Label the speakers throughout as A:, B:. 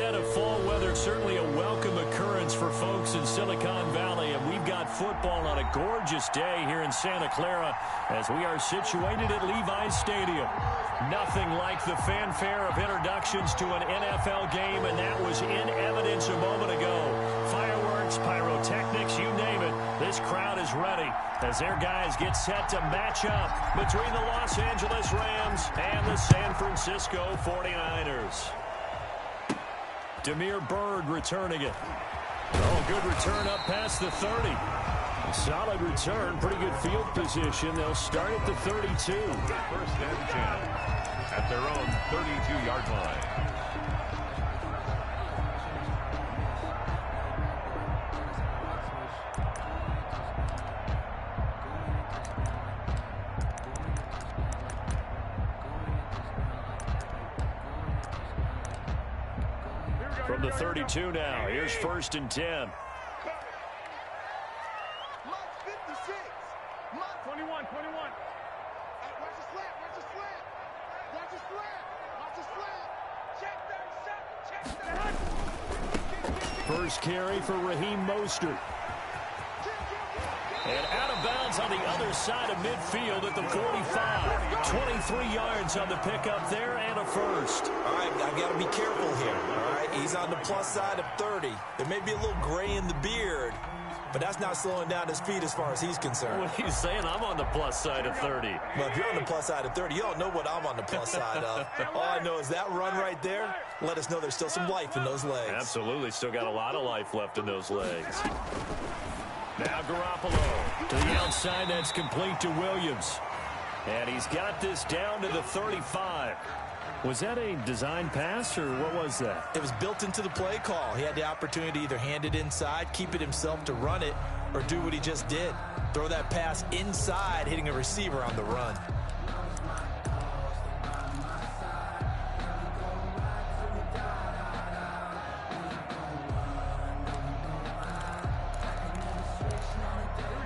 A: Instead of fall weather, certainly a welcome occurrence for folks in Silicon Valley. And we've got football on a gorgeous day here in Santa Clara as we are situated at Levi's Stadium. Nothing like the fanfare of introductions to an NFL game, and that was in evidence a moment ago. Fireworks, pyrotechnics, you name it. This crowd is ready as their guys get set to match up between the Los Angeles Rams and the San Francisco 49ers. Damiere Byrd returning it. Oh, good return up past the 30. Solid return, pretty good field position. They'll start at the 32.
B: First and 10 at their own 32-yard line.
A: From the 32 now, here's first and 10.
C: 21. Watch the slant. Watch the slant. Check that.
A: First carry for Raheem Mostert. And out of bounds on the other side of midfield at the 45. 23 yards on the pickup there and a first.
D: All right, I've got to be careful here. All right, he's on the plus side of 30. There may be a little gray in the beard, but that's not slowing down his feet as far as he's concerned.
A: What are you saying? I'm on the plus side of 30.
D: Well, if you're on the plus side of 30, you all know what I'm on the plus side of. All I know is that run right there let us know there's still some life in those legs.
A: Absolutely. Still got a lot of life left in those legs. Now Garoppolo to the outside. That's complete to Williams. And he's got this down to the 35. Was that a design pass, or what was that?
D: It was built into the play call. He had the opportunity to either hand it inside, keep it himself to run it, or do what he just did. Throw that pass inside, hitting a receiver on the run.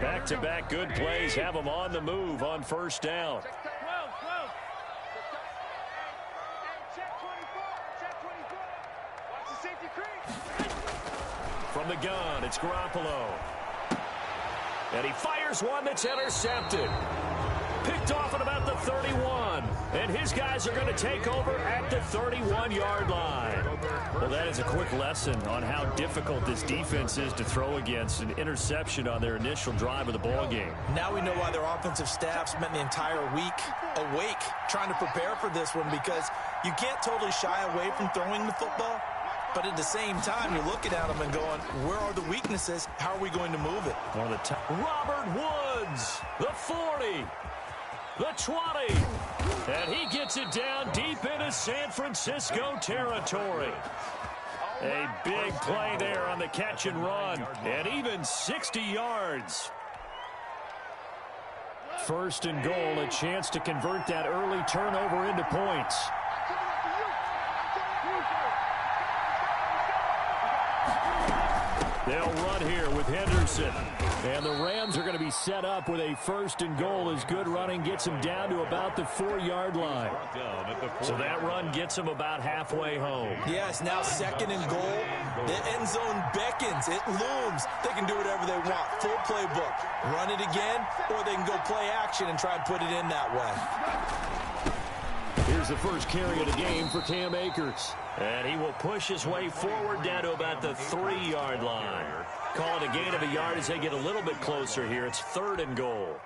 A: Back-to-back good plays have them on the move on first down. From the gun, it's Garoppolo. And he fires one that's intercepted. Picked off at about the 31. And his guys are going to take over at the 31-yard line. Well, that is a quick lesson on how difficult this defense is to throw against. An interception on their initial drive of the ball game.
D: Now we know why their offensive staff spent the entire week awake trying to prepare for this one, because you can't totally shy away from throwing the football. But at the same time, you're looking at them and going, where are the weaknesses? How are we going to move it?
A: One of the top. Robert Woods, the 40, the 20. And he gets it down deep into San Francisco territory. A big play there on the catch and run. And even 60 yards. First and goal, a chance to convert that early turnover into points. They'll run here with Henderson. And the Rams are going to be set up with a first and goal as good running gets them down to about the 4-yard line. So that run gets them about halfway home.
D: Yes, now second and goal. The end zone beckons. It looms. They can do whatever they want. Full playbook. Run it again, or they can go play action and try and put it in that way.
A: Here's the first carry of the game for Cam Akers. And he will push his way forward down to about the 3-yard line. Call it a gain of a yard as they get a little bit closer here. It's third and goal.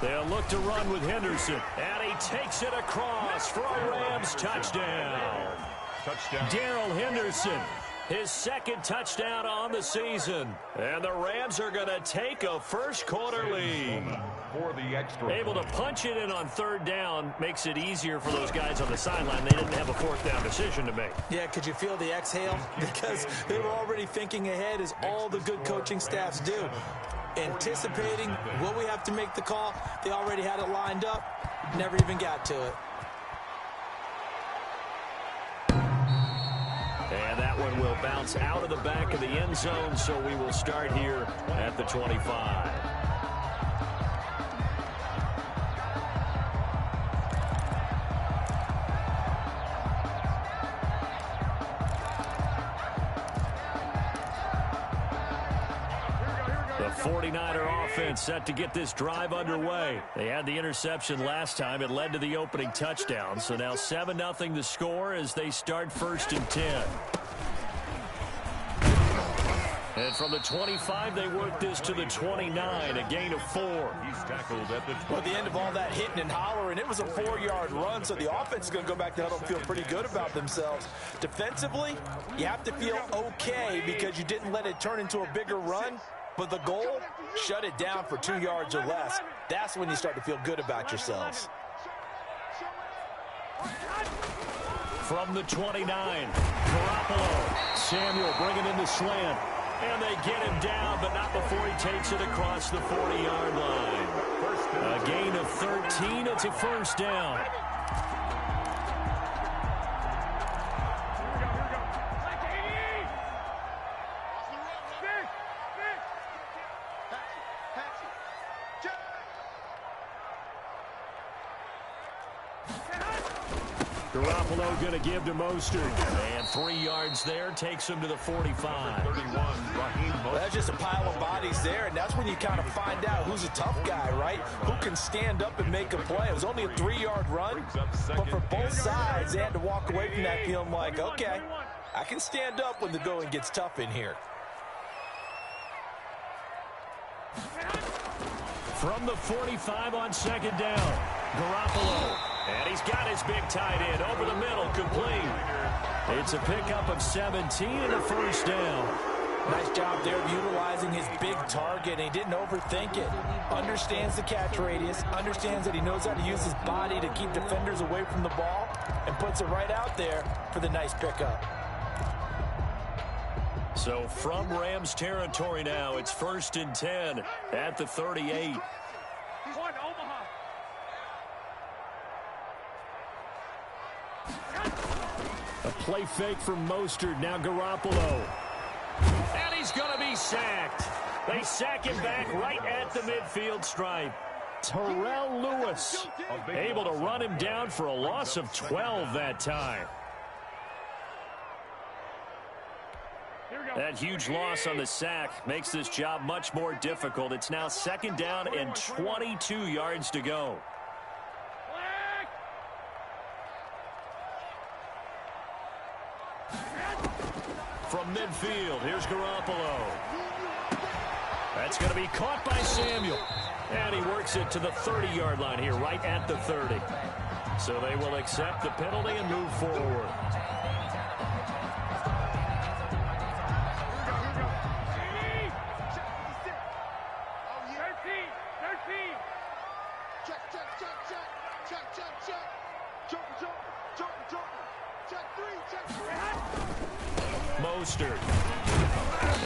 A: They'll look to run with Henderson. And he takes it across for a Rams touchdown. Darrell Henderson, his second touchdown on the season. And the Rams are going to take a first-quarter lead.
B: For the extra
A: Able to punch it in on third down makes it easier for those guys on the sideline. They didn't have a fourth down decision to make.
D: Yeah, could you feel the exhale? Because they were already thinking ahead, as all the good coaching staffs do. anticipating, will we have to make the call? They already had it lined up, never even got to it.
A: And that one will bounce out of the back of the end zone, so we will start here at the 25. The 49er offense set to get this drive underway. They had the interception last time. It led to the opening touchdown. So now 7-0 the score as they start 1st and 10. And from the 25, they work this to the 29, a gain of 4.
B: He's tackled at the 20.
D: Well, at the end of all that hitting and hollering, it was a 4-yard run, so the offense is going to go back to huddle and feel pretty good about themselves. Defensively, you have to feel okay because you didn't let it turn into a bigger run, but the goal, shut it down for 2 yards or less. That's when you start to feel good about yourselves.
A: From the 29, Garoppolo. Samuel bringing in the slant. And they get him down, but not before he takes it across the 40-yard line. A gain of 13. It's a 1st down. Garoppolo going to give to Mostert. And 3 yards there takes him to the 45.
B: 31,
D: Well, that's just a pile of bodies there, and that's when you kind of find out who's a tough guy, right? Who can stand up and make a play. It was only a 3-yard run, but for both sides, they had to walk away from that feeling like, okay, I can stand up when the going gets tough in here.
A: From the 45 on 2nd down, Garoppolo. And he's got his big tight end over the middle, complete. It's a pickup of 17 and a 1st down.
D: Nice job there of utilizing his big target, and he didn't overthink it. Understands the catch radius, understands that he knows how to use his body to keep defenders away from the ball, and puts it right out there for the nice pickup.
A: So from Rams territory now, it's 1st and 10 at the 38. A play fake from Mostert, now Garoppolo. And he's going to be sacked. They sack him back right at the midfield stripe. Terrell Lewis able to run him down for a loss of 12 that time. That huge loss on the sack makes this job much more difficult. It's now 2nd down and 22 yards to go. From midfield, here's Garoppolo. That's going to be caught by Samuel. And he works it to the 30-yard line here, right at the 30. So they will accept the penalty and move forward. Mostert.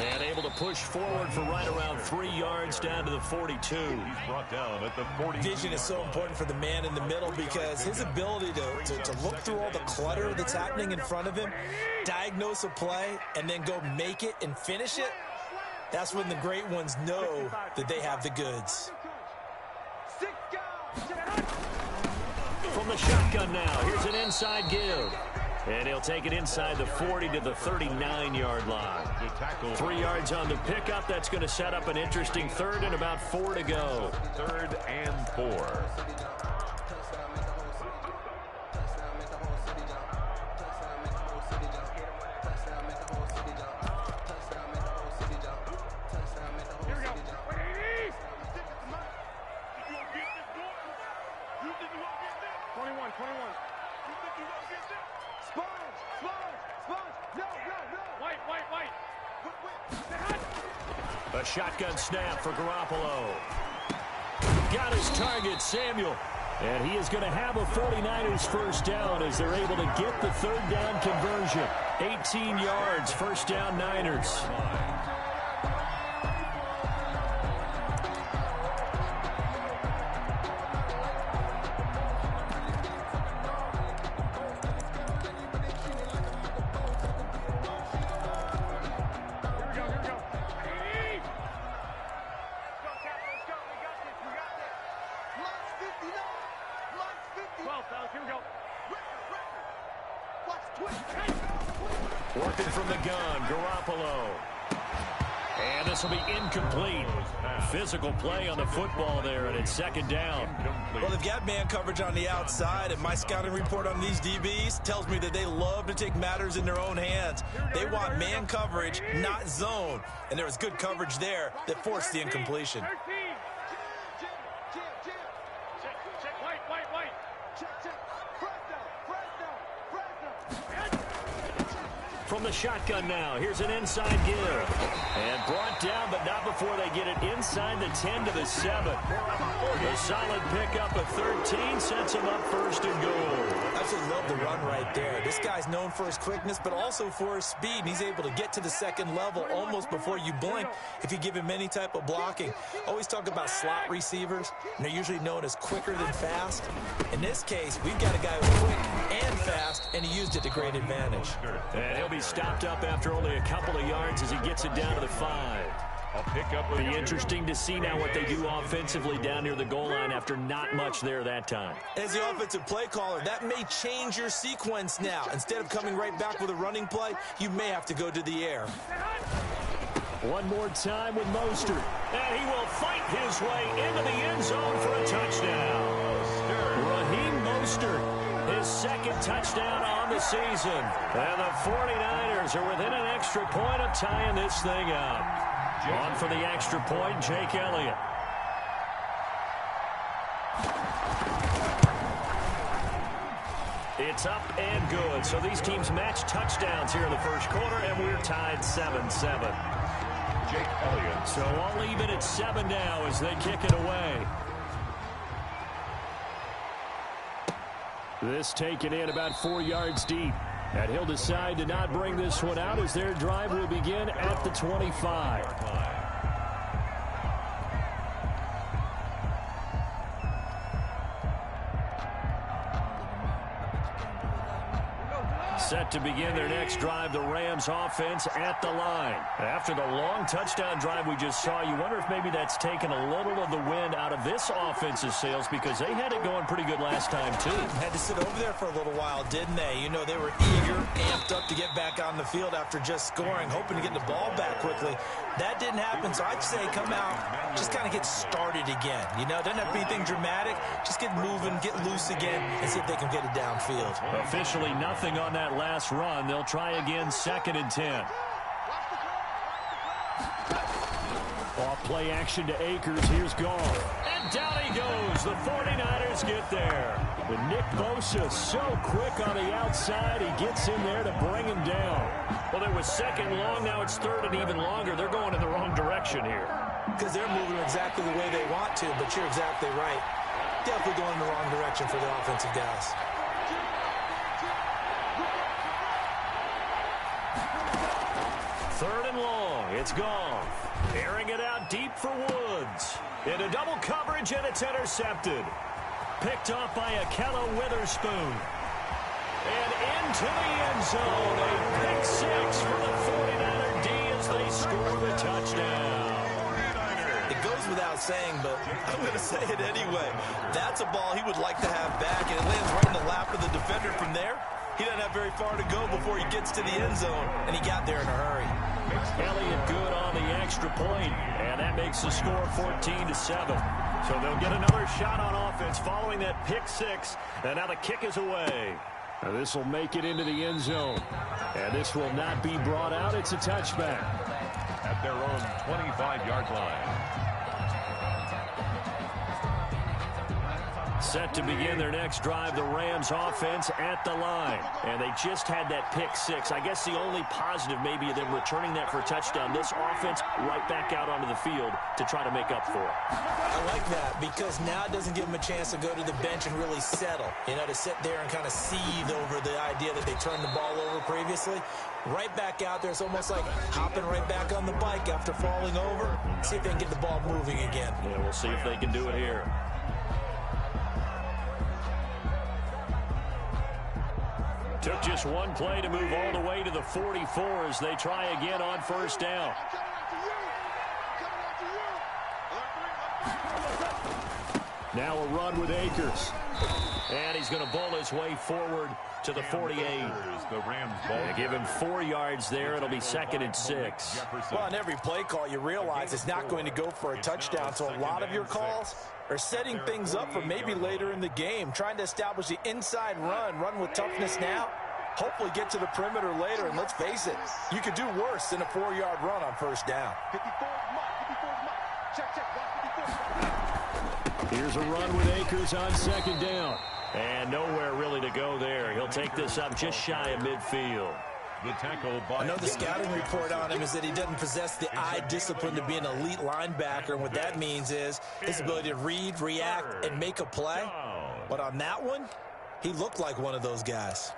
A: And able to push forward for right around 3 yards down to the 42.
B: He's brought down at the 40.
D: Vision is so important for the man in the middle because his ability to look through all the clutter that's happening in front of him, diagnose a play, and then go make it and finish it, that's when the great ones know that they have the goods.
A: From the shotgun now, here's an inside give. And he'll take it inside the 40 to the 39-yard line. 3 yards on the pickup. That's going to set up an interesting 3rd and about 4 to go.
B: 3rd and 4.
A: A shotgun snap for Garoppolo. Got his target, Samuel. And he is going to have a 49ers 1st down as they're able to get the 3rd down conversion. 18 yards, 1st down Niners.
C: 12, fellas. Here we go.
A: Working from the gun, Garoppolo. And this will be incomplete. Physical play on the football there, and it's second down.
D: Well, they've got man coverage on the outside, and my scouting report on these DBs tells me that they love to take matters in their own hands. They want man coverage, not zone. And there was good coverage there that forced the incompletion.
A: From the shotgun now, here's an inside give. And brought down, but not before they get it inside the 10 to the 7. A solid pickup of 13 sets him up first and goal.
D: I just love the run right there. This guy's known for his quickness, but also for his speed. And he's able to get to the second level almost before you blink if you give him any type of blocking. Always talk about slot receivers, and they're usually known as quicker than fast. In this case, we've got a guy who's quick and fast, and he used it to great advantage.
A: And he'll be stopped up after only a couple of yards as he gets it down to the 5. Be interesting to see now what they do offensively down near the goal line after not much there that time.
D: As the offensive play caller, that may change your sequence now. Instead of coming right back with a running play, you may have to go to the air.
A: One more time with Mostert. And he will fight his way into the end zone for a touchdown. Raheem Mostert, his second touchdown on the season. And the 49ers are within an extra point of tying this thing up. On for the extra point, Jake Elliott. It's up and good. So these teams match touchdowns here in the first quarter, and we're tied 7-7.
B: Jake Elliott.
A: So all even at 7 now as they kick it away. This taken in about 4 yards deep. And he'll decide to not bring this one out as their drive will begin at the 25. Set to begin their next drive, the Rams offense at the line. After the long touchdown drive we just saw, you wonder if maybe that's taken a little of the wind out of this offense's sails because they had it going pretty good last time too.
D: Had to sit over there for a little while, didn't they? You know, they were eager, amped up to get back on the field after just scoring, hoping to get the ball back quickly. That didn't happen, so I'd say come out, just kind of get started again. You know, doesn't have to be anything dramatic. Just get moving, get loose again, and see if they can get it downfield.
A: Officially nothing on that last run. They'll try again, 2nd and 10. Off play action to Akers. Here's Goff. And down he goes. The 49ers get there. With Nick Bosa so quick on the outside, he gets in there to bring him down. Well, it was 2nd long. Now it's 3rd and even longer. They're going in the wrong direction here.
D: Because they're moving exactly the way they want to, but you're exactly right. Definitely going in the wrong direction for the offensive guys.
A: 3rd and long. It's Goff. Airing it out deep for Woods. Into double coverage, and it's intercepted. Picked off by Akello Witherspoon. And into the end zone. A pick 6 for the 49er D as they score the touchdown.
D: It goes without saying, but I'm going to say it anyway. That's a ball he would like to have back, and it lands right in the lap of the defender from there. He doesn't have very far to go before he gets to the end zone, and he got there in a hurry.
A: Elliott good on the extra point, and that makes the score 14-7. So they'll get another shot on offense following that pick 6, and now the kick is away. Now this will make it into the end zone, and this will not be brought out. It's a touchback.
B: At their own 25-yard line.
A: Set to begin their next drive, the Rams offense at the line. And they just had that pick 6. I guess the only positive maybe of them returning that for a touchdown. This offense right back out onto the field to try to make up for it.
D: I like that because now it doesn't give them a chance to go to the bench and really settle. You know, to sit there and kind of seethe over the idea that they turned the ball over previously. Right back out there. It's almost like hopping right back on the bike after falling over. See if they can get the ball moving again.
A: Yeah, we'll see if they can do it here. Took just one play to move all the way to the 44 as they try again on 1st down. Now a run with Akers. And he's going to bowl his way forward to the 48.
B: The Rams ball.
A: Give him 4 yards there. It'll be 2nd and 6.
D: Well, on every play call, you realize it's not going to go for a touchdown. So a lot of your calls are setting things up for maybe later in the game, trying to establish the inside run with toughness now, hopefully get to the perimeter later. And let's face it, you could do worse than a 4-yard run on first down.
A: Here's a run with Akers on 2nd down. And nowhere really to go there. He'll take this up just shy of midfield.
B: The tackle by
D: I know the scouting report on him is that he doesn't possess the eye discipline to be an elite linebacker. And what that means is his ability to read, react, and make a play. But on that one, he looked like one of those guys.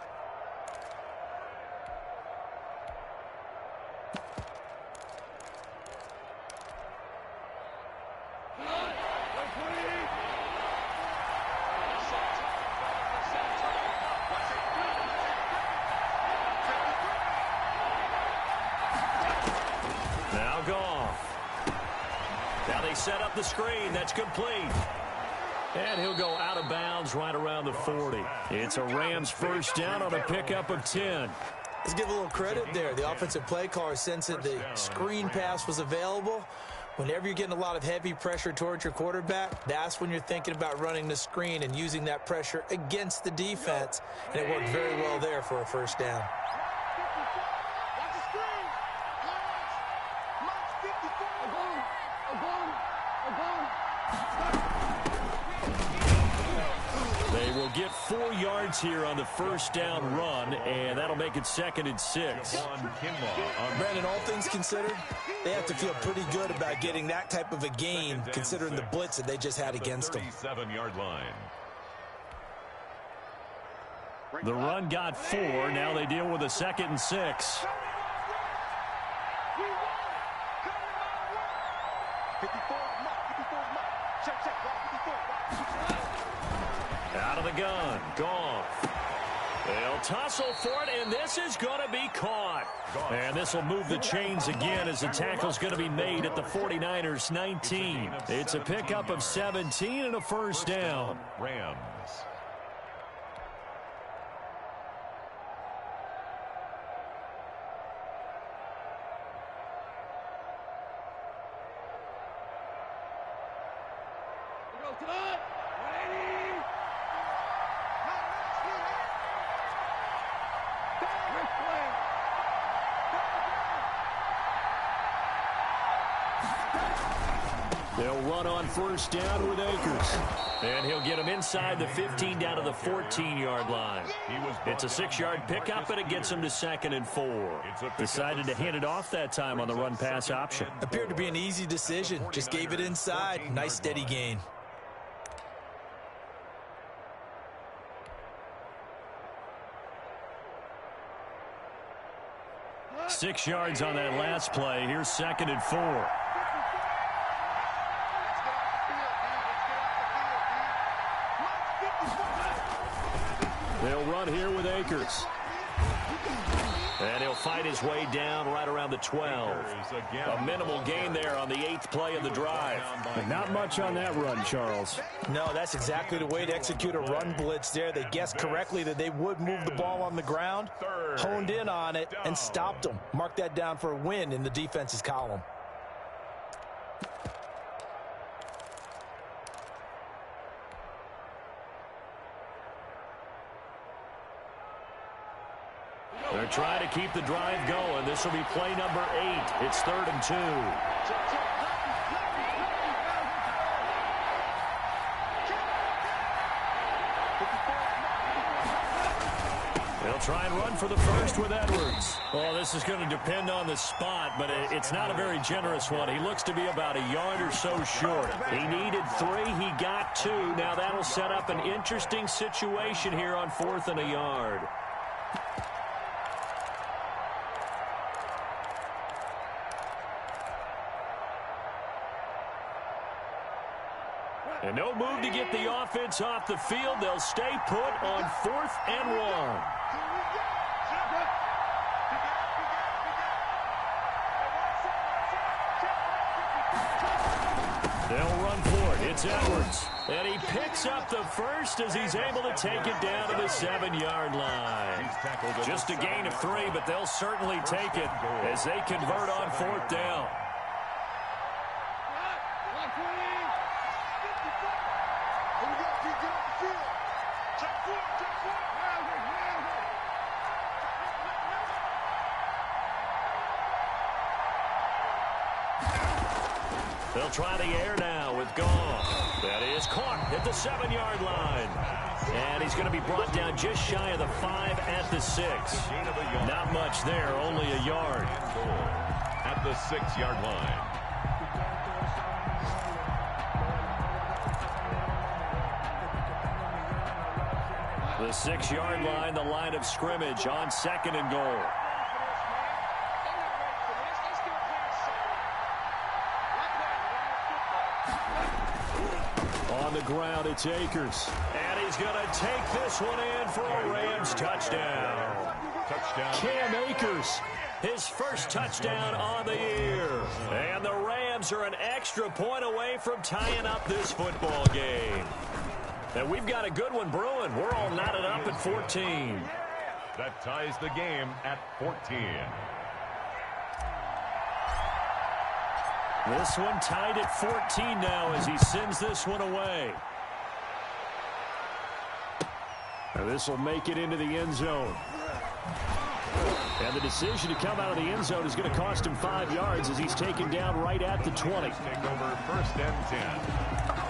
A: Set up the screen. That's complete. And he'll go out of bounds right around the 40. It's a Rams first down on a pickup of 10.
D: Let's give a little credit there. The offensive play caller sensed that the screen pass was available. Whenever you're getting a lot of heavy pressure towards your quarterback, that's when you're thinking about running the screen and using that pressure against the defense. And it worked very well there for a first down.
A: Get 4 yards here on the first down run, and that'll make it 2nd and 6.
D: Brandon, all things considered, they have to feel pretty good about getting that type of a gain, considering the blitz that they just had against them.
B: 37-yard line.
A: The run got 4. Now they deal with a 2nd and 6. Out of the gun. Goff. They'll tussle for it, and this is going to be caught. And this will move the chains again as the tackle's going to be made at the 49ers 19. It's a pickup of 17 and a first down.
B: Rams.
A: They'll run on first down with Akers. And he'll get him inside the 15 down to the 14-yard line. It's a 6-yard pickup, and it gets him to 2nd and 4. Decided to hand it off that time on the run-pass option.
D: Appeared to be an easy decision. Just gave it inside. Nice steady gain.
A: Six yards on that last play. Here's 2nd and 4. They'll run here with Akers. And he'll fight his way down right around the 12. A minimal gain there on the 8th play of the drive.
E: But not much on that run, Charles.
D: No, that's exactly the way to execute a run blitz there. They guessed correctly that they would move the ball on the ground, honed in on it, and stopped them. Mark that down for a win in the defense's column.
A: They're trying to keep the drive going. This will be play number 8. It's 3rd and 2. They'll try and run for the first with Edwards. Well, this is going to depend on the spot, but it's not a very generous one. He looks to be about a yard or so short. He needed 3. He got 2. Now that'll set up an interesting situation here on 4th and a yard. And no move to get the offense off the field. They'll stay put on 4th and 1. They'll run for it It's Edwards, and he picks up the first as he's able to take it down to the 7-yard line. Just a gain of 3, but they'll certainly take it as they convert on 4th down. They'll try the air now with Goff. That is caught at the 7-yard line. And he's going to be brought down just shy of the 5 at the 6. Not much there, only a yard.
B: At the 6-yard line.
A: The 6-yard line, the line of scrimmage on 2nd and goal. On the ground, it's Akers. And he's going to take this one in for a Rams touchdown. Cam Akers, his first touchdown on the year. And the Rams are an extra point away from tying up this football game. And we've got a good one brewing. We're all knotted up at 14.
B: That ties the game at 14.
A: This one tied at 14 now as he sends this one away. Now this will make it into the end zone. And the decision to come out of the end zone is going to cost him 5 yards as he's taken down right at the 20.
B: Take over 1st and 10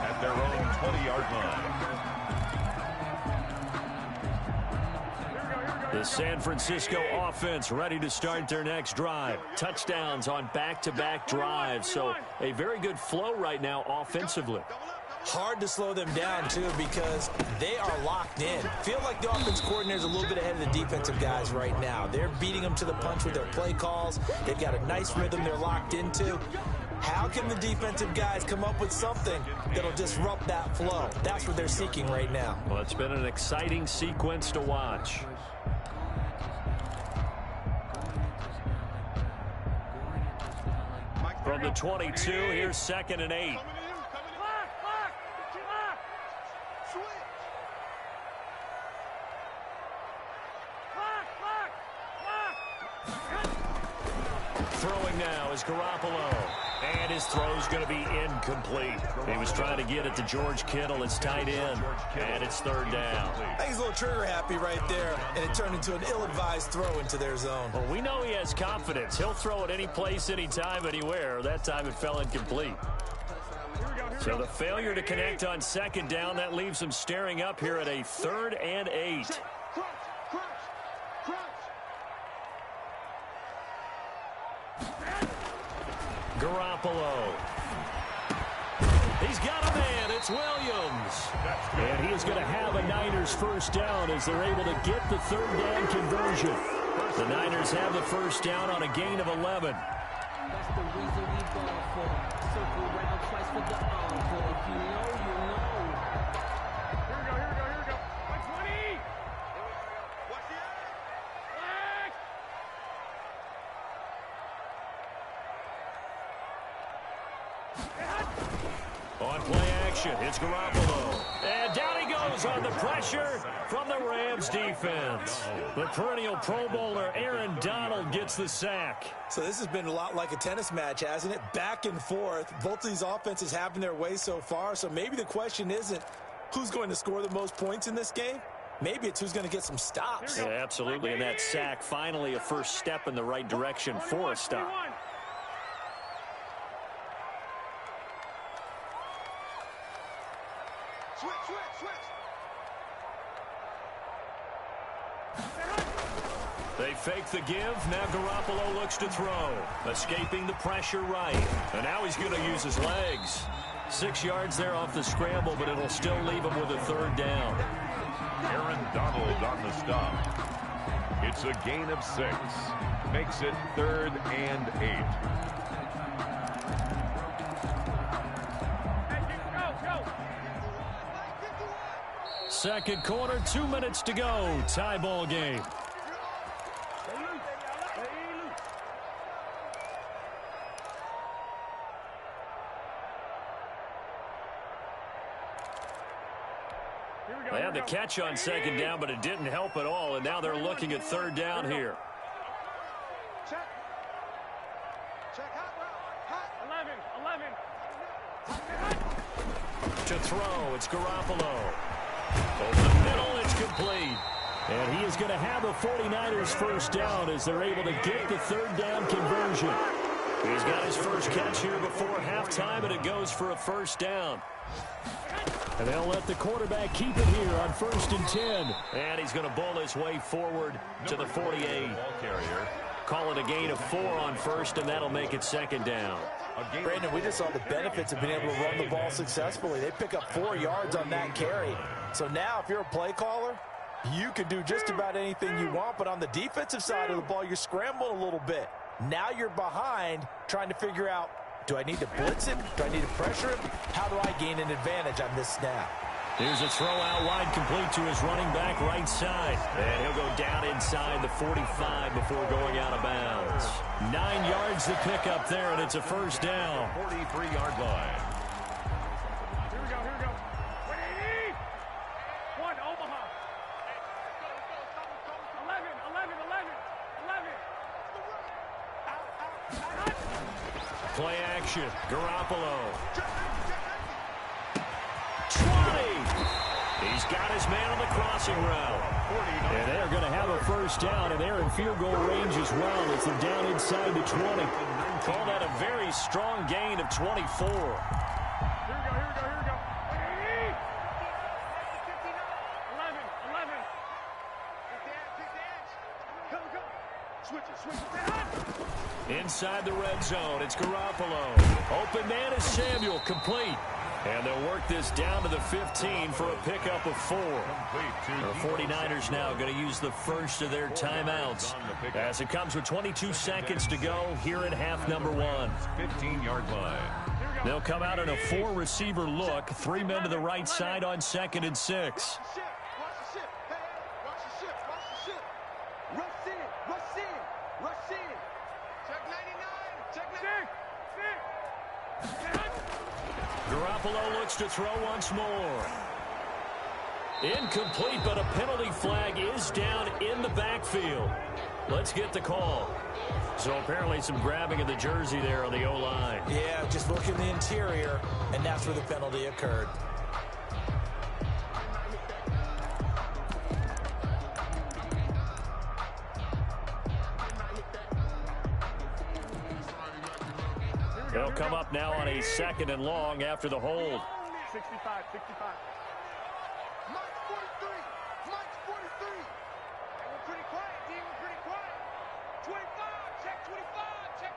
B: at their own 20-yard line.
A: The San Francisco offense ready to start their next drive. Touchdowns on back-to-back drives. So a very good flow right now offensively.
D: Hard to slow them down, too, because they are locked in. Feel like the offense coordinator's a little bit ahead of the defensive guys right now. They're beating them to the punch with their play calls. They've got a nice rhythm they're locked into. How can the defensive guys come up with something that'll disrupt that flow? That's what they're seeking right now.
A: Well, it's been an exciting sequence to watch. From the 22, here's 2nd and 8. Throwing now is Garoppolo. And his throw's going to be incomplete. He was trying to get it to George Kittle. It's tight end. And it's 3rd down.
D: I think he's a little trigger happy right there. And it turned into an ill-advised throw into their zone.
A: Well, we know he has confidence. He'll throw it any place, anytime, anywhere. That time it fell incomplete. So the failure to connect on 2nd down, that leaves him staring up here at a 3rd and 8. Garoppolo. He's got a man. It's Williams. And he is going to have a Niners first down as they're able to get the 3rd down conversion. The Niners have the first down on a gain of 11.
F: That's the reason we go for circle round twice for the encore. If you know, you know.
C: Here we go. 20. Watch the edge.
A: On play action, it's Garoppolo. And down he goes on the pressure from the Rams defense. The perennial Pro Bowler Aaron Donald gets the sack.
D: So this has been a lot like a tennis match, hasn't it? Back and forth. Both of these offenses having their way so far. So maybe the question isn't who's going to score the most points in this game. Maybe it's who's going to get some stops.
A: Yeah, absolutely. And that sack, finally a first step in the right direction for a stop. They fake the give. Now Garoppolo looks to throw. Escaping the pressure right. And now he's going to use his legs. 6 yards there off the scramble, but it'll still leave him with a 3rd down.
B: Aaron Donald on the stop. It's a gain of 6. Makes it 3rd and 8.
A: Second quarter, 2 minutes to go. Tie ball game. They had the catch on second down, but it didn't help at all, and now they're looking at third down here.
C: Check. Check. Hot. 11.
A: To throw, it's Garoppolo. Over the middle, it's complete. And he is going to have the 49ers first down as they're able to get the third down conversion. He's got his first catch here before halftime, and it goes for a first down. And they'll let the quarterback keep it here on 1st and 10. And he's going to bull his way forward to the 48.
B: Ball carrier.
A: Call it a gain of 4 on first, and that'll make it second down.
D: Brandon, we just saw the benefits of being able to run the ball successfully. They pick up 4 yards on that carry. So now if you're a play caller, you can do just about anything you want. But on the defensive side of the ball, you're scrambling a little bit. Now you're behind trying to figure out, do I need to blitz him? Do I need to pressure him? How do I gain an advantage on this snap?
A: Here's a throw out wide, complete to his running back right side. And he'll go down inside the 45 before going out of bounds. 9 yards to pick up there, and it's a first down.
B: 43-yard line.
C: Here we go. 1, Omaha. 11.
A: Play action. Garoppolo. 20. He's got his man on the crossing route. And they're going to have a first down, and they're in field goal range as well as they're down inside the 20. Call that a very strong gain of 24.
C: Here we go. 11. Come. Switch it.
A: Inside the red zone, it's Garoppolo. Open man is Samuel, complete. And they'll work this down to the 15 for a pickup of 4. The 49ers now going to use the first of their timeouts as it comes with 22 seconds to go here in half number 1.
B: 15-yard line.
A: They'll come out in a 4-receiver look. 3 men to the right side on 2nd and 6.
C: Watch the ship. Hey, watch the ship. Rush in. Check 99.
A: Garoppolo looks to throw once more. Incomplete, but a penalty flag is down in the backfield. Let's get the call. So apparently some grabbing of the jersey there on the O-line.
D: Yeah, just look in the interior, and that's where the penalty occurred.
A: They'll come up now on a 2nd and long after the hold.
C: 65. Mike's 43. We're pretty quiet, D. 25. Check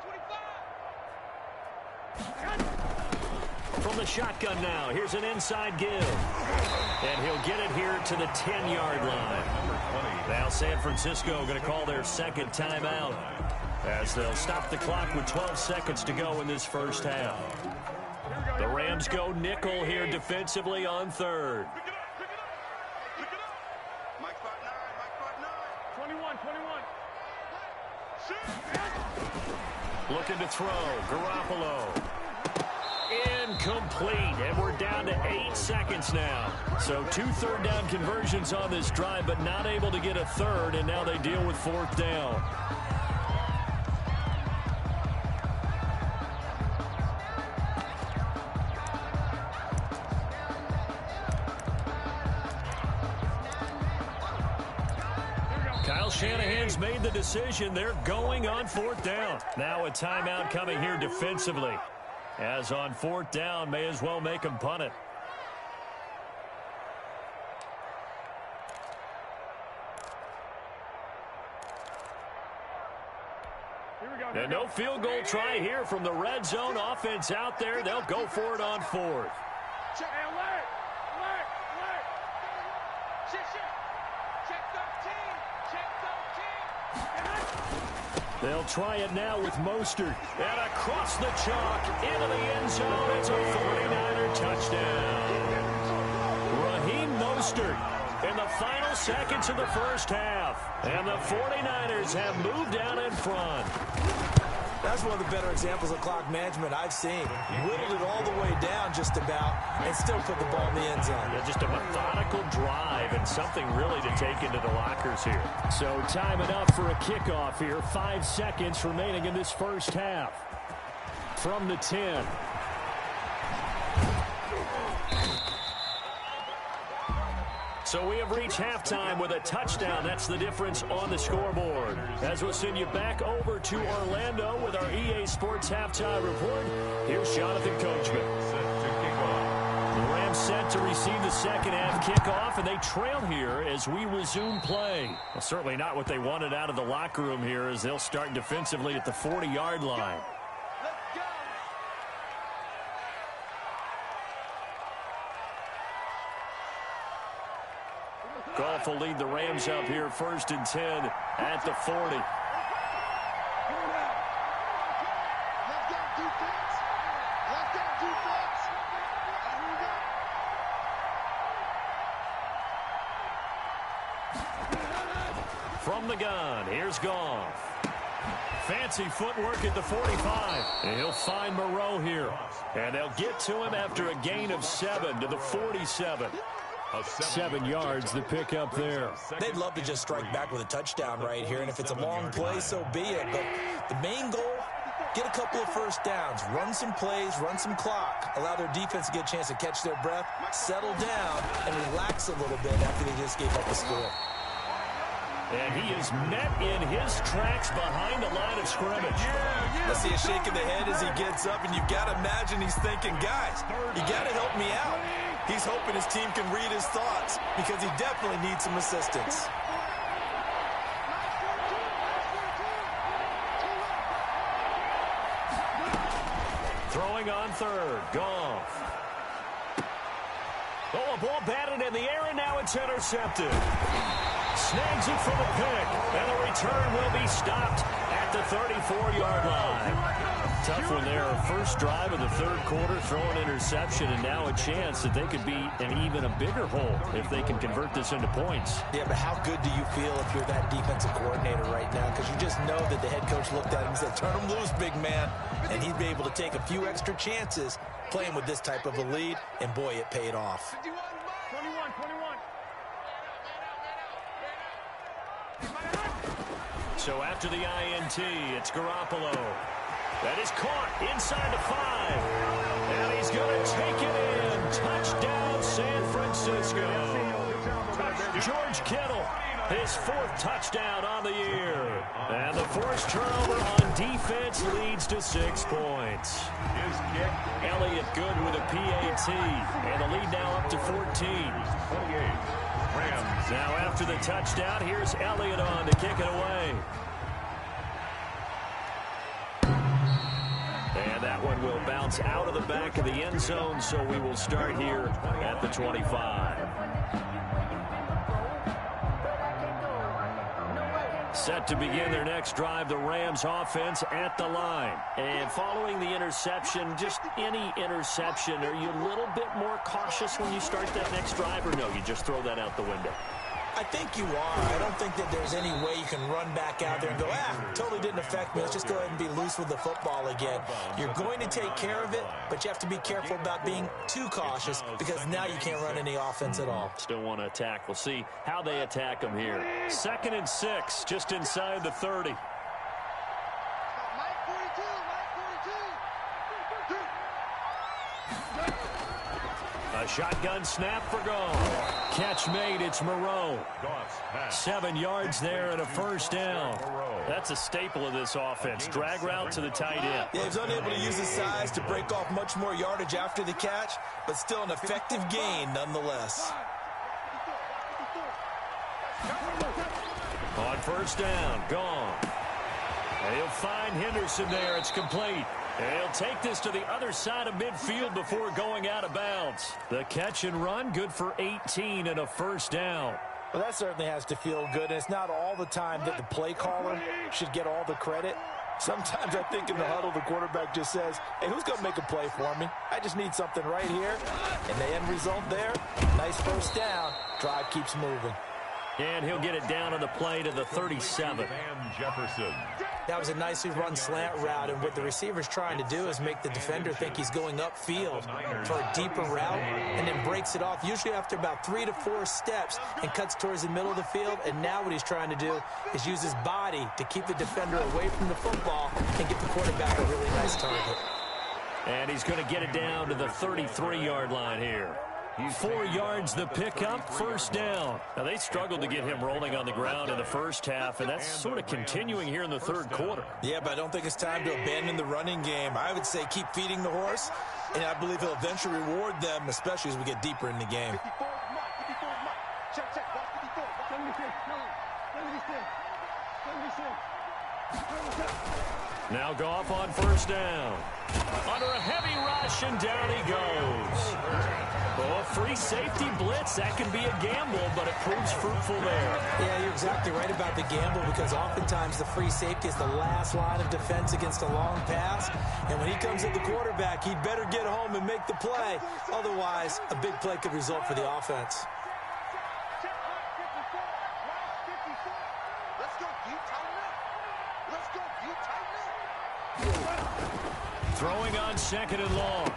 C: 25.
A: From the shotgun now, here's an inside give. And he'll get it here to the 10-yard line. Now San Francisco going to call their 2nd timeout, as they'll stop the clock with 12 seconds to go in this first half. The Rams go nickel here defensively on 3rd.
C: Pick it up. Mike's 5'9. 21.
A: Looking to throw. Garoppolo. Incomplete. And we're down to 8 seconds now. So 2 third down conversions on this drive, but not able to get a third, and now they deal with 4th down. Kyle Shanahan's made the decision. They're going on 4th down. Now a timeout coming here defensively. As on 4th down, may as well make him punt it. And no field goal try here from the red zone. Offense out there. They'll go for it on 4th.
C: Check 13.
A: They'll try it now with Mostert. And across the chalk into the end zone. It's a 49er touchdown. Raheem Mostert in the final seconds of the first half. And the 49ers have moved out in front.
D: That's one of the better examples of clock management I've seen. Whittled it all the way down just about and still put the ball in the end zone.
A: Yeah, just a methodical drive and something really to take into the lockers here.
E: So time it up for a kickoff here. 5 seconds remaining in this first half. From the 10.
A: So we have reached halftime with a touchdown. That's the difference on the scoreboard. As we'll send you back over to Orlando with our EA Sports Halftime Report, here's Jonathan Coachman. The Rams set to receive the second half kickoff, and they trail here as we resume play. Well, certainly not what they wanted out of the locker room here as they'll start defensively at the 40-yard line. Goff will lead the Rams up here first and 10 at the 40. From the gun, here's Goff. Fancy footwork at the 45. And he'll find Moreau here. And they'll get to him after a gain of 7 to the 47.
E: 7 yards the pick up there.
D: They'd love to just strike back with a touchdown right here, and if it's a long play, so be it. But the main goal, get a couple of first downs, run some plays, run some clock, allow their defense to get a chance to catch their breath, settle down, and relax a little bit after they just gave up a score.
A: And he is met in his tracks behind the line of scrimmage.
D: I see a shake of the head as he gets up, and you've got to imagine he's thinking, guys, you got to help me out. He's hoping his team can read his thoughts because he definitely needs some assistance.
A: Throwing on third, Goff. Oh, a ball batted in the air, and now it's intercepted. Snags it for the pick, and the return will be stopped at the 34-yard line. Tough one there. First drive of the third quarter, throw an interception, and now a chance that they could be in even a bigger hole if they can convert this into points.
D: Yeah, but how good do you feel if you're that defensive coordinator right now? Because you just know that the head coach looked at him and said, turn him loose, big man. And he'd be able to take a few extra chances playing with this type of a lead, and boy, it paid off.
C: 21.
A: So after the INT, it's Garoppolo. That is caught inside the 5. And he's going to take it in. Touchdown, San Francisco. George Kittle, his 4th touchdown on the year. And the forced turnover on defense leads to 6 points. Elliott good with a PAT. And the lead now up to 14. 28. Rams. Now after the touchdown, here's Elliott on to kick it away. And that one will bounce out of the back of the end zone, so we will start here at the 25. Set to begin their next drive, the Rams offense at the line. And following the interception, just any interception, are you a little bit more cautious when you start that next drive, or no, you just throw that out the window?
D: I think you are. I don't think that there's any way you can run back out there and go, totally didn't affect me. Let's just go ahead and be loose with the football again. You're going to take care of it, but you have to be careful about being too cautious because now you can't run any offense at all.
A: Still want to attack. We'll see how they attack them here. 2nd and 6, just inside the 30. A shotgun snap for Goff. Catch made, it's Moreau. 7 yards there and a first down. That's a staple of this offense. Drag route to the tight end.
D: Yeah, he's unable to use his size to break off much more yardage after the catch, but still an effective gain nonetheless.
A: On first down, Goff. He'll find Henderson there. It's complete. He'll take this to the other side of midfield before going out of bounds. The catch and run, good for 18 and a first down.
D: Well, that certainly has to feel good. And it's not all the time that the play caller should get all the credit. Sometimes I think in the huddle, the quarterback just says, hey, who's going to make a play for me? I just need something right here. And the end result there, nice first down. Drive keeps moving.
A: And he'll get it down on the play to the 37.
B: Van Jefferson.
D: That was a nicely run slant route, and what the receiver's trying to do is make the defender think he's going upfield for a deeper route and then breaks it off, usually after about 3 to 4 steps, and cuts towards the middle of the field. And now what he's trying to do is use his body to keep the defender away from the football and get the quarterback a really nice target.
A: And he's going to get it down to the 33-yard line here. 4 yards the pickup, first down. Now, they struggled to get him rolling on the ground in the first half, and that's sort of continuing here in the third quarter.
D: Yeah, but I don't think it's time to abandon the running game. I would say keep feeding the horse, and I believe he'll eventually reward them, especially as we get deeper in the game.
C: Check, check. Watch 54. 76.
A: Now Goff on first down. Under a heavy rush, and down he goes. Oh, a free safety blitz. That can be a gamble, but it proves fruitful there.
D: Yeah, you're exactly right about the gamble, because oftentimes the free safety is the last line of defense against a long pass. And when he comes at the quarterback, he'd better get home and make the play. Otherwise, a big play could result for the offense.
A: Throwing on second and long.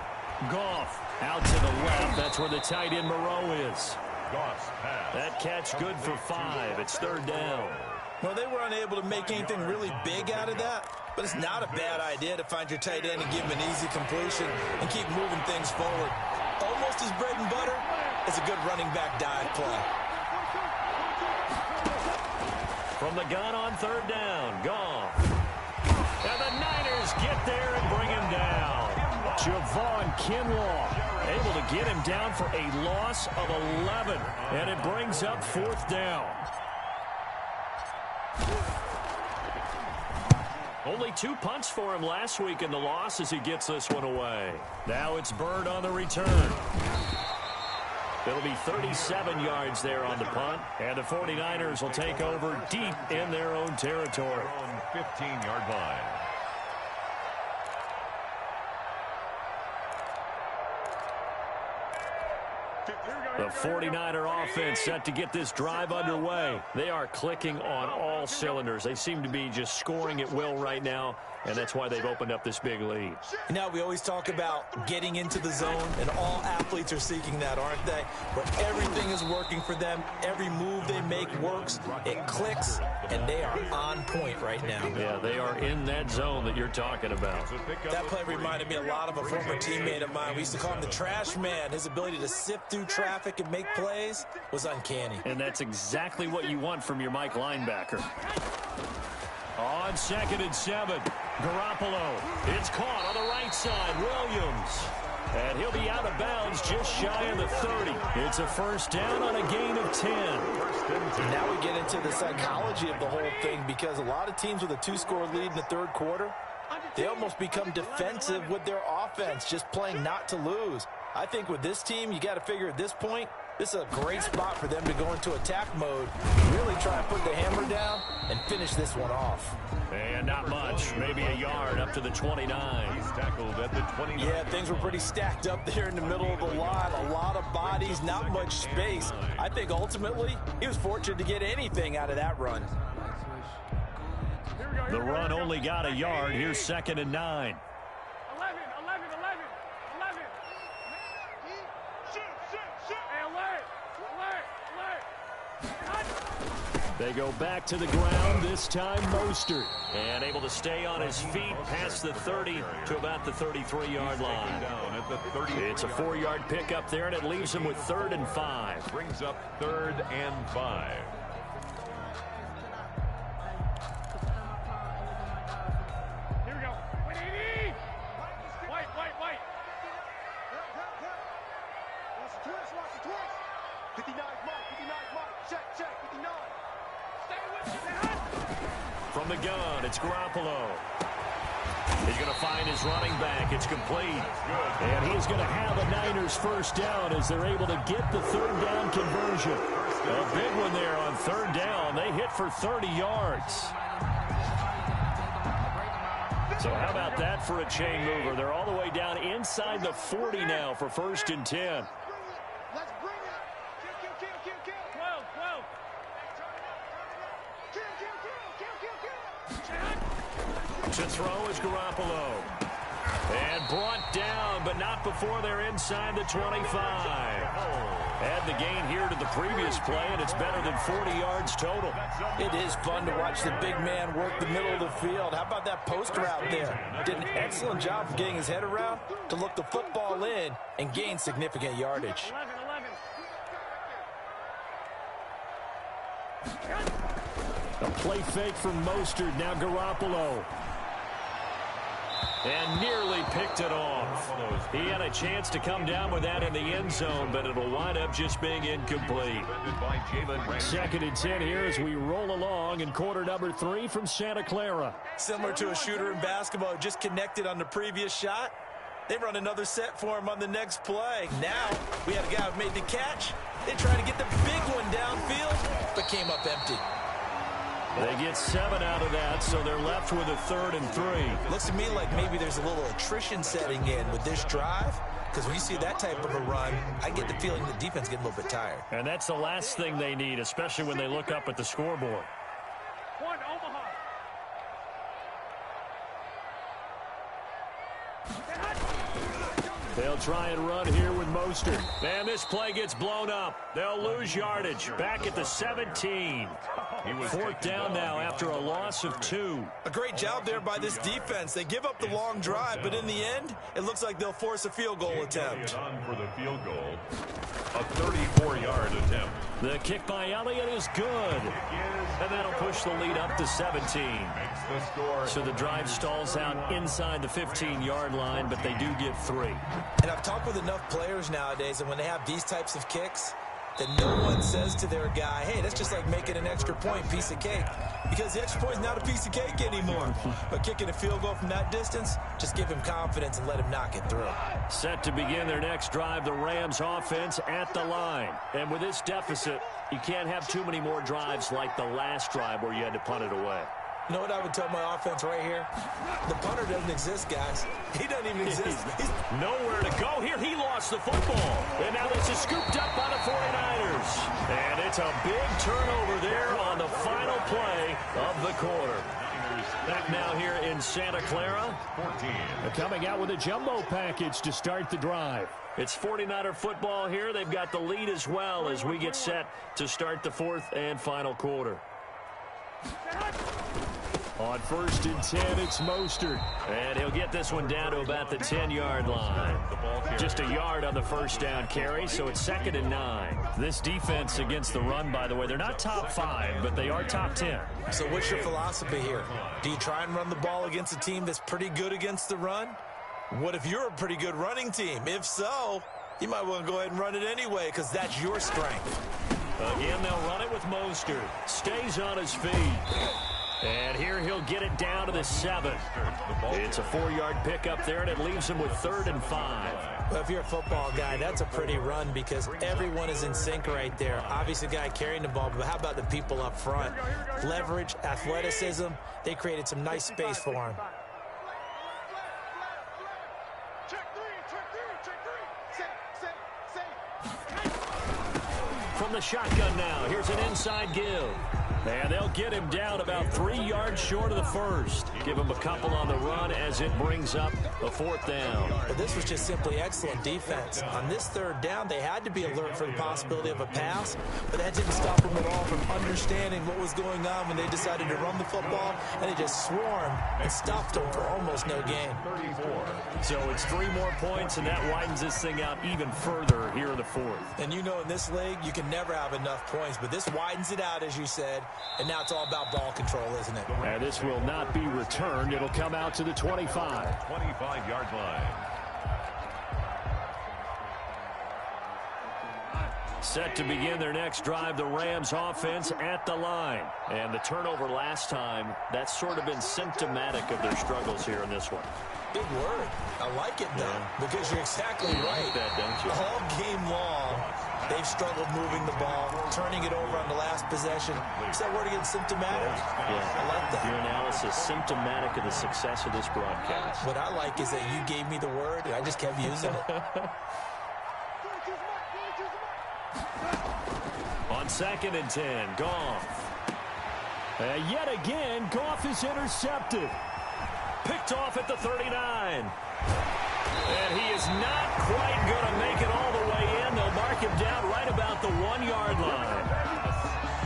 A: Goff out to the left. That's where the tight end Moreau is.
B: Goff's pass.
A: That catch good for 5. It's third down.
D: Well, they were unable to make anything really big out of that, but it's not a bad idea to find your tight end and give him an easy completion and keep moving things forward. Almost as bread and butter as a good running back dive play.
A: From the gun on third down, Goff. And the Niners get there and bring him down. Javon Kinlaw able to get him down for a loss of 11. And it brings up fourth down. Only 2 punts for him last week in the loss as he gets this one away. Now it's Bird on the return. It'll be 37 yards there on the punt. And the 49ers will take over deep in their own territory.
B: On 15-yard line.
A: The 49er offense set to get this drive underway. They are clicking on all cylinders. They seem to be just scoring at will right now, and that's why they've opened up this big lead.
D: Now, we always talk about getting into the zone, and all athletes are seeking that, aren't they? Where everything is working for them. Every move they make works. It clicks, and they are on point right now.
A: Yeah, they are in that zone that you're talking about.
D: That play reminded me a lot of a former teammate of mine. We used to call him the trash man. His ability to sift through traffic and make plays was uncanny.
A: And that's exactly what you want from your Mike linebacker. On 2nd and 7, Garoppolo. It's caught on the right side. Williams. And he'll be out of bounds just shy of the 30. It's a first down on a gain of 10.
D: Now we get into the psychology of the whole thing, because a lot of teams with a 2-score lead in the third quarter, they almost become defensive with their offense, just playing not to lose. I think with this team, you got to figure at this point, this is a great spot for them to go into attack mode, really try and put the hammer down and finish this one off.
A: And not much, maybe a yard up to the 29.
B: He's tackled at the 29.
D: Yeah, things were pretty stacked up there in the middle of the line. A lot of bodies, not much space. I think ultimately he was fortunate to get anything out of that run.
A: The run only got a yard. Here's 2nd and 9.
C: 11.
A: They go back to the ground, this time Mostert. And able to stay on his feet past the 30 to about the 33-yard line. It's a 4-yard pickup there, and it leaves him with 3rd and 5.
B: Brings up 3rd and 5.
C: Here we go. White. Watch the twist. 59 mark. Check. 59.
A: From the gun, it's Garoppolo. He's going to find his running back. It's complete. And he's going to have a Niners first down as they're able to get the 3rd down conversion. A big one there on 3rd down. They hit for 30 yards. So how about that for a chain mover? They're all the way down inside the 40 now for 1st and 10.
C: Let's bring it. Kill.
A: To throw is Garoppolo. And brought down, but not before they're inside the 25. Add the gain here to the previous play, and it's better than 40 yards total.
D: It is fun to watch the big man work the middle of the field. How about that post route there? Did an excellent job of getting his head around to look the football in and gain significant yardage.
E: A play fake from Mostert. Now Garoppolo.
A: And nearly picked it off. He had a chance to come down with that in the end zone, but it'll wind up just being incomplete.
E: 2nd and 10 here as we roll along in quarter number 3 from Santa Clara.
D: Similar to a shooter in basketball who just connected on the previous shot. They run another set for him on the next play. Now we had a guy who made the catch. They tried to get the big one downfield, but came up empty.
A: They get 7 out of that, so they're left with a 3rd and 3.
D: Looks to me like maybe there's a little attrition setting in with this drive, because when you see that type of a run, I get the feeling the defense getting a little bit tired.
A: And that's the last thing they need, especially when they look up at the scoreboard.
C: One, Omaha.
E: They'll try and run here with Mostert.
A: And this play gets blown up. They'll lose yardage. Back at the 17. 4th down now after a loss of 2.
D: A great job there by this defense. They give up the long drive, but in the end, it looks like they'll force a field goal attempt.
B: On for the field goal. A 34-yard attempt.
A: The kick by Elliott is good. And that'll push the lead up to 17.
B: Makes the score.
A: So the drive stalls out inside the 15-yard line, but they do get 3.
D: And I've talked with enough players nowadays, and when they have these types of kicks, that no one says to their guy, hey, that's just like making an extra point, piece of cake. Because the extra point is not a piece of cake anymore. But kicking a field goal from that distance, just give him confidence and let him knock it through.
A: Set to begin their next drive, the Rams offense at the line. And with this deficit, you can't have too many more drives like the last drive where you had to punt it away.
D: You know what I would tell my offense right here? The punter doesn't exist, guys. He doesn't even exist. He's
A: nowhere to go. Here he lost the football. And now this is scooped up by the 49ers. And it's a big turnover there on the final play of the quarter. Back now here in Santa Clara.
B: 14.
E: Coming out with a jumbo package to start the drive.
A: It's 49er football here. They've got the lead as well as we get set to start the 4th and final quarter.
E: On 1st and 10, it's Mostert.
A: And he'll get this one down to about the 10-yard line. Just a yard on the first down carry, so it's 2nd and 9. This defense against the run, by the way, they're not top 5, but they are top 10.
D: So what's your philosophy here? Do you try and run the ball against a team that's pretty good against the run? What if you're a pretty good running team? If so, you might want to go ahead and run it anyway, because that's your strength.
A: Again, they'll run it with Mostert. Stays on his feet. And here he'll get it down to the 7. It's a 4-yard pickup there, and it leaves him with 3rd and 5.
D: Well, if you're a football guy, that's a pretty run because everyone is in sync right there. Obviously, the guy carrying the ball, but how about the people up front? Leverage, athleticism, they created some nice space for him.
A: From the shotgun now, here's an inside give. And they'll get him down about 3 yards short of the first. Give him a couple on the run as it brings up a 4th down.
D: But this was just simply excellent defense. On this 3rd down, they had to be alert for the possibility of a pass, but that didn't stop them at all from understanding what was going on when they decided to run the football, and they just swarmed and stopped them for almost no gain.
B: 34.
A: So it's 3 more points, and that widens this thing out even further here in the 4th.
D: And you know in this league, you can never have enough points, but this widens it out, as you said, and now it's all about ball control, isn't it?
E: And this will not be returned. It'll come out to the 25.
B: 25-yard line.
A: Set to begin their next drive, the Rams offense at the line. And the turnover last time, that's sort of been symptomatic of their struggles here in this one.
D: Big word. I like it, though, because you're exactly right.
A: Like that, don't you?
D: All game long, they've struggled moving the ball, turning it over on the last possession. Is that word again, symptomatic?
A: Yeah.
D: I like that.
A: Your analysis, symptomatic of the success of this broadcast.
D: What I like is that you gave me the word, and I just kept using it.
A: On 2nd and 10, Goff.
E: Yet again, Goff is intercepted.
A: picked off at the 39. And he is not quite going to make it all the way in. They'll mark him down right about the 1-yard line.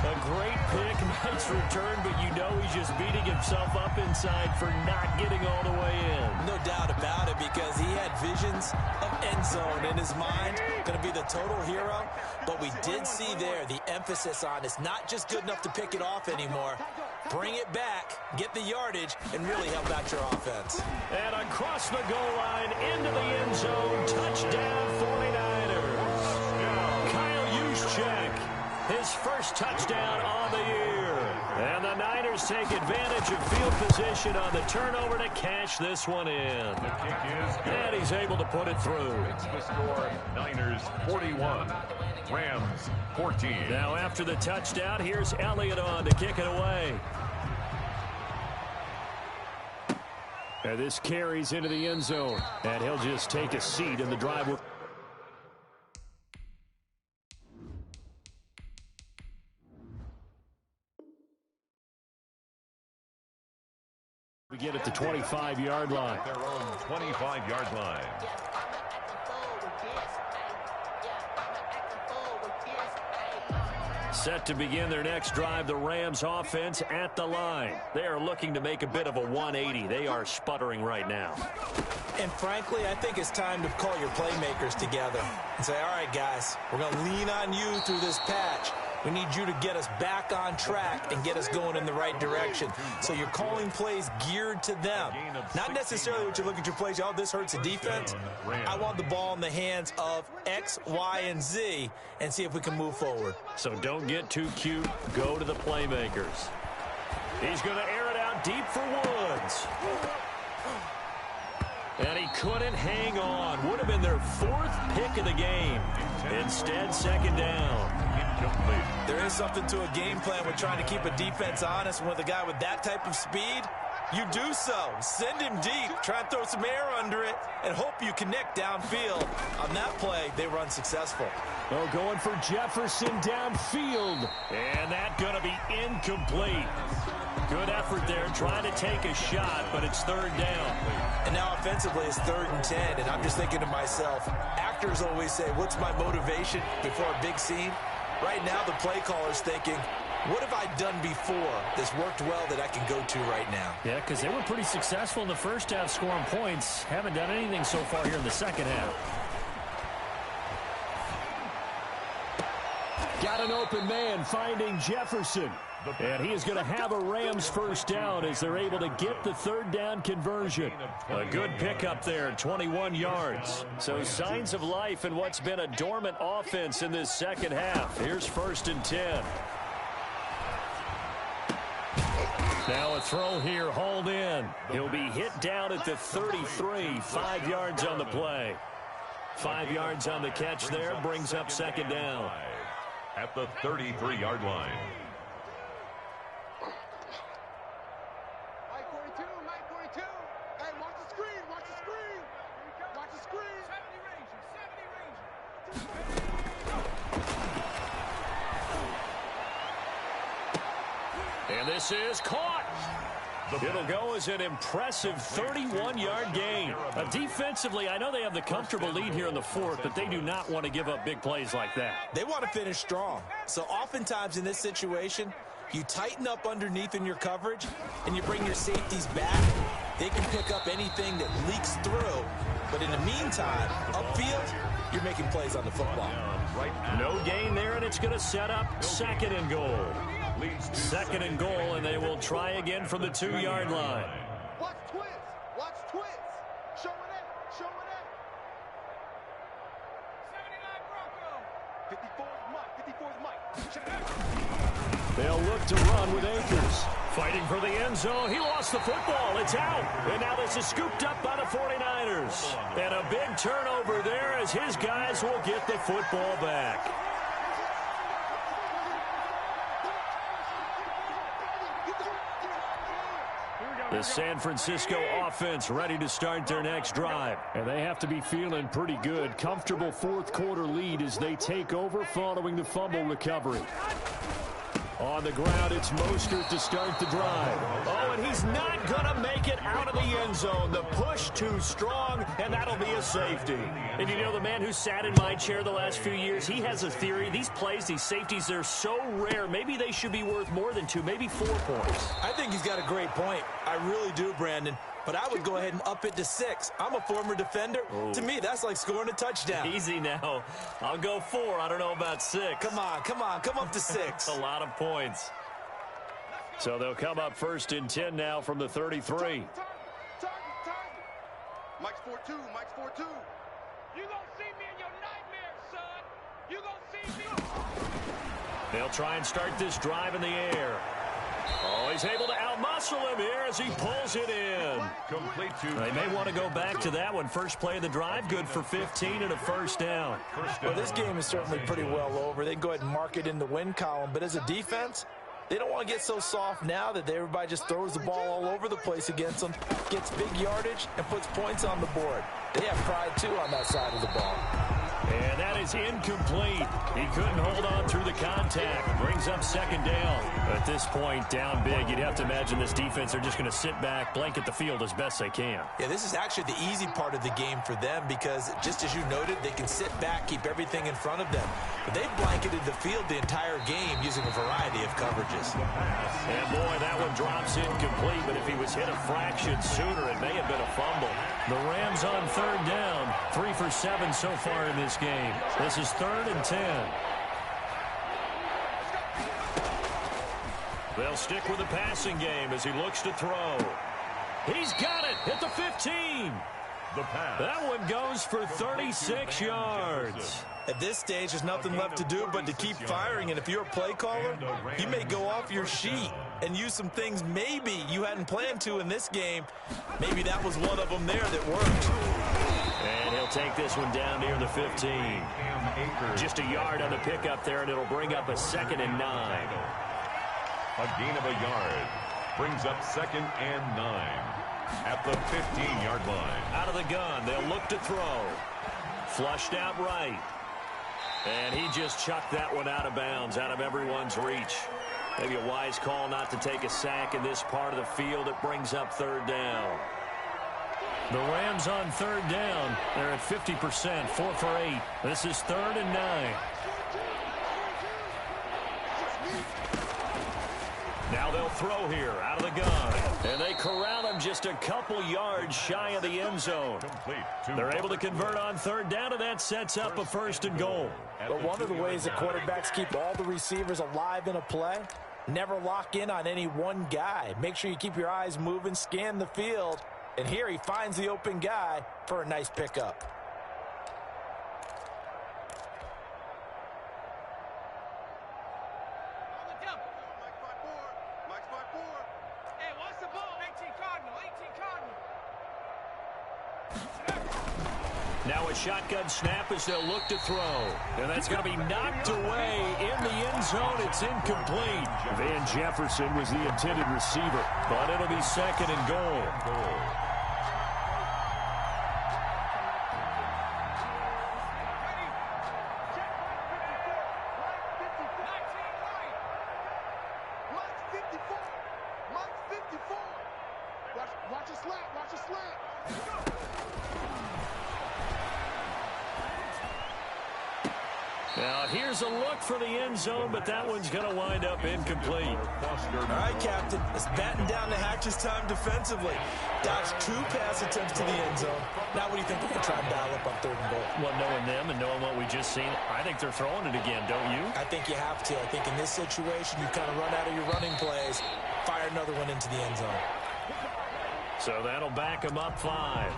A: A great pick, nice return, but you know he's just beating himself up inside for not getting all the way in.
D: No doubt about it, because he had visions of end zone in his mind. Going to be the total hero. But we did see there the emphasis on it's not just good enough to pick it off anymore. Bring it back, get the yardage, and really help out your offense.
A: And across the goal line, into the end zone, touchdown 49ers. Kyle Juszczyk, his first touchdown on the year. And the Niners take advantage of field position on the turnover to cash this one in.
B: The kick is good.
A: And he's able to put it through.
B: It's the score, Niners 41, Rams 14.
A: Now after the touchdown, here's Elliott on to kick it away. And this carries into the end zone. And he'll just take a seat in the drive. We get at the 25-yard line.
B: Their own 25-yard line.
A: Set to begin their next drive, the Rams offense at the line. They are looking to make a bit of a 180. They are sputtering right now.
D: And frankly, I think it's time to call your playmakers together and say, all right, guys, we're going to lean on you through this patch. We need you to get us back on track and get us going in the right direction. So you're calling plays geared to them. Not necessarily what you look at your plays, oh, this hurts the defense. I want the ball in the hands of X, Y, and Z and see if we can move forward.
A: So don't get too cute. Go to the playmakers. He's going to air it out deep for Woods. And he couldn't hang on. Would have been their 4th pick of the game. Instead, second down.
D: There is something to a game plan with trying to keep a defense honest. And with a guy with that type of speed, you do so. Send him deep. Try and throw some air under it and hope you connect downfield. On that play, they run successful.
E: Oh, going for Jefferson downfield.
A: And that's going to be incomplete. Good effort there, trying to take a shot, but it's 3rd down.
D: And now offensively it's 3rd and 10, and I'm just thinking to myself, actors always say, what's my motivation before a big scene? Right now the play caller's thinking, what have I done before that's worked well that I can go to right now?
E: Yeah, because they were pretty successful in the first half scoring points. Haven't done anything so far here in the second half. Got an open man finding Jefferson. And he is going to have a Rams first down as they're able to get the 3rd down conversion.
A: A good pickup there, 21 yards. So signs of life in what's been a dormant offense in this second half. Here's 1st and 10. Now a throw here, hauled in. He'll be hit down at the 33, 5 yards on the play. 5 yards on the catch there, brings up second down.
B: At the 33-yard line.
A: And this is caught. It'll go as an impressive 31-yard gain. Defensively, I know they have the comfortable lead here in the 4th, but they do not want to give up big plays like that.
D: They want to finish strong. So oftentimes in this situation, you tighten up underneath in your coverage, and you bring your safeties back. They can pick up anything that leaks through. But in the meantime, upfield, you're making plays on the football.
A: No gain there, and it's going to set up 2nd and goal. 2nd and goal, and they will try again from the 2-yard line.
C: Watch twins. Watch twins. Show it out. Show it out. 79 Bronco. 54's Mike.
E: They'll look to run with Akers.
A: Fighting for the end zone. He lost the football. It's out. And now this is scooped up by the 49ers. And a big turnover there as his guys will get the football back. The San Francisco offense ready to start their next drive.
E: And they have to be feeling pretty good. Comfortable 4th quarter lead as they take over following the fumble recovery. On the ground, it's Mostert to start the drive. Oh, and he's not going to make it out of the end zone. The push too strong, and that'll be a safety. And you know, the man who sat in my chair the last few years, he has a theory. These plays, these safeties, they're so rare. Maybe they should be worth more than 2, maybe 4 points.
D: I think he's got a great point. I really do, Brandon. But I would go ahead and up it to 6. I'm a former defender. Oh. To me, that's like scoring a touchdown.
E: Easy now. I'll go 4. I don't know about 6.
D: Come on. Come up to 6.
E: A lot of points. So they'll come up 1st and 10 now from the 33.
C: Target. Mike's 4-2. Mike's 4-2.
G: You gonna see me in your nightmares, son. You gonna see me.
E: They'll try and start this drive in the air. Oh, he's able to outmuscle him here as he pulls it in.
B: Complete to.
E: They may want to go back to that one. First play of the drive, good for 15 and a first down.
D: Well, this game is certainly pretty well over. They can go ahead and mark it in the win column. But as a defense, they don't want to get so soft now that everybody just throws the ball all over the place against them, gets big yardage, and puts points on the board. They have pride, too, on that side of the ball.
E: And that is incomplete. He couldn't hold on through the contact. Brings up 2nd down. At this point, down big, you'd have to imagine this defense are just going to sit back, blanket the field as best they can.
D: Yeah, this is actually the easy part of the game for them because, just as you noted, they can sit back, keep everything in front of them. But they've blanketed the field the entire game using a variety of coverages.
E: And, boy, that one drops incomplete, but if he was hit a fraction sooner, it may have been a fumble. The Rams on 3rd down, 3 for 7 so far in this game. This is 3rd and 10. They'll stick with the passing game as he looks to throw. He's got it at the 15.
B: The pass.
E: That one goes for 36 yards.
D: At this stage, there's nothing left to do but to keep firing. And if you're a play caller, you may go off your sheet and use some things maybe you hadn't planned to in this game. Maybe that was one of them there that worked.
E: And he'll take this one down near the 15. Just a yard on the pickup there, and it'll bring up a 2nd and 9.
B: A gain of a yard brings up 2nd and 9 at the 15-yard line.
E: Out of the gun, they'll look to throw. Flushed out right. And he just chucked that one out of bounds, out of everyone's reach. Maybe a wise call not to take a sack in this part of the field. It brings up 3rd down. The Rams on 3rd down. They're at 50%, 4 for 8. This is 3rd and 9. Now they'll throw here out of the gun. And they corral him just a couple yards shy of the end zone. They're able to convert on 3rd down, and that sets up a 1st and goal.
D: But one of the ways that quarterbacks keep all the receivers alive in a play, never lock in on any one guy. Make sure you keep your eyes moving, scan the field. And here he finds the open guy for a nice pickup.
E: Now a shotgun snap as they'll look to throw. And that's going to be knocked away in the end zone. It's incomplete. Van Jefferson was the intended receiver, but it'll be 2nd and goal.
C: Watch a slant. Watch a slant.
E: Now, here's a look for the end zone, but that one's going to wind up incomplete.
D: All right, Captain. It's batting down the hatches time defensively. Dodged 2 pass attempts to the end zone. Now, what do you think they're going to try and dial up on 3rd and goal?
E: Well, knowing them and knowing what we just seen, I think they're throwing it again, don't you?
D: I think you have to. I think in this situation, you kind of run out of your running plays, fire another one into the end zone.
E: So that'll back them up 5.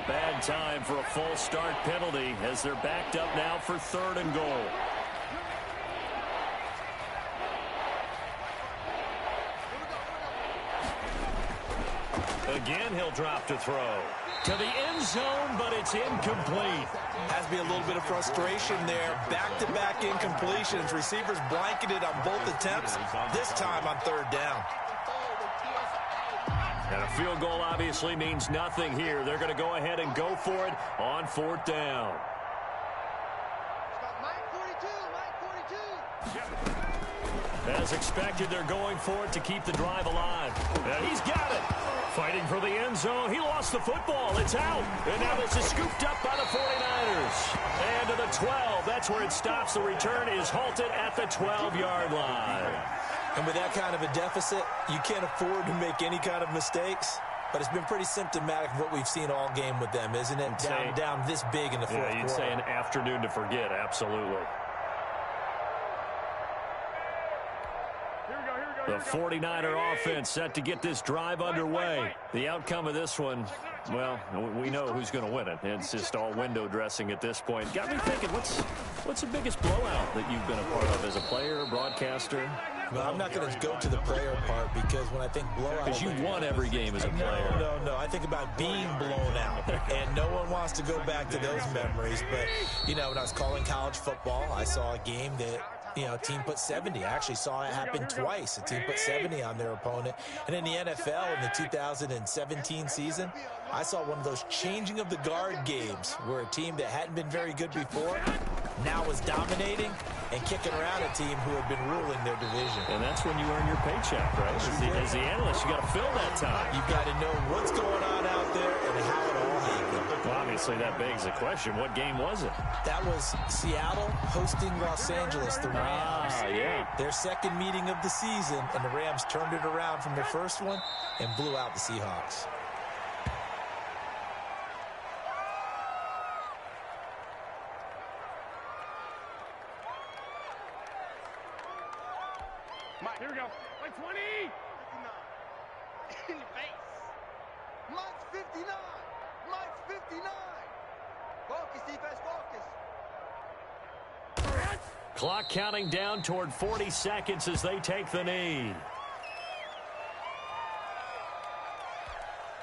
E: Bad time for a full start penalty as they're backed up now for 3rd and goal. Again, he'll drop to throw. To the end zone, but it's incomplete.
D: Has to be a little bit of frustration there. Back-to-back incompletions. Receivers blanketed on both attempts, this time on 3rd down.
A: And a field goal obviously means nothing here. They're going to go ahead and go for it on 4th down. As expected, they're going for it to keep the drive alive. And he's got it. Fighting for the end zone. He lost the football. It's out. And now this is scooped up by the 49ers. And to the 12. That's where it stops. The return is halted at the 12-yard line.
D: And with that kind of a deficit, you can't afford to make any kind of mistakes. But it's been pretty symptomatic of what we've seen all game with them, isn't it? Down this big in the fourth quarter.
A: You'd say an afternoon to forget. Absolutely. The 49er offense set to get this drive underway. The outcome of this one, well, we know who's going to win it. It's just all window dressing at this point. Got me thinking, what's the biggest blowout that you've been a part of as a player, broadcaster?
D: Well, I'm not going to go to the player part because when I think blowout...
A: Because you won every game as a player.
D: No. I think about being blown out. And no one wants to go back to those memories. But, you know, when I was calling college football, I saw a game that... a team put 70. I actually saw it happen twice. A team put 70 on their opponent. And in the NFL in the 2017 season, I saw one of those changing of the guard games where a team that hadn't been very good before now was dominating and kicking around a team who had been ruling their division.
A: And that's when you earn your paycheck, right? As the analyst, you got to fill that time.
D: You've got to know what's going on out there and how it all happened.
A: Well, obviously, that begs the question, what game was it?
D: That was Seattle hosting Los Angeles, the Rams.
A: Yeah.
D: Their second meeting of the season, and the Rams turned it around from their first one and blew out the Seahawks.
G: Mike, here we go. Like 20.
C: 59. In your face. Mike's 59. Mike's 59. Focus, defense, focus.
A: Clock counting down toward 40 seconds as they take the knee.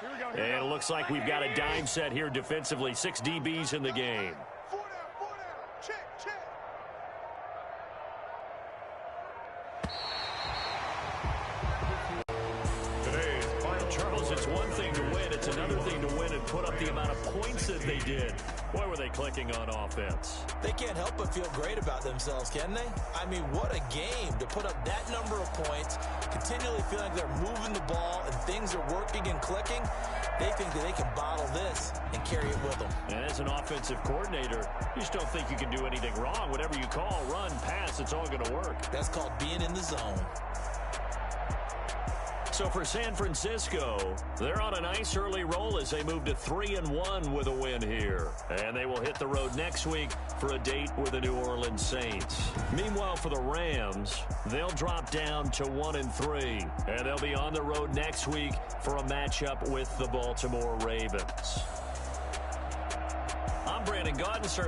G: Here we go.
A: And it looks like we've got a dime set here defensively. 6 DBs in the game.
C: 4 down. Check, check.
B: Today's final
A: Charles, it's one thing to win. It's another thing to win and put up the amount of points that they did. Boy, were they clicking on offense.
D: They can't help but feel great about themselves, can they? I mean, what a game to put up that number of points, continually feeling like they're moving the ball and things are working and clicking. They think that they can bottle this and carry it with them.
A: And as an offensive coordinator, you just don't think you can do anything wrong. Whatever you call, run, pass, it's all going to work.
D: That's called being in the zone.
A: So for San Francisco, they're on a nice early roll as they move to 3-1 with a win here. And they will hit the road next week for a date with the New Orleans Saints. Meanwhile, for the Rams, they'll drop down to 1-3. And they'll be on the road next week for a matchup with the Baltimore Ravens. I'm Brandon Gaudin, sir.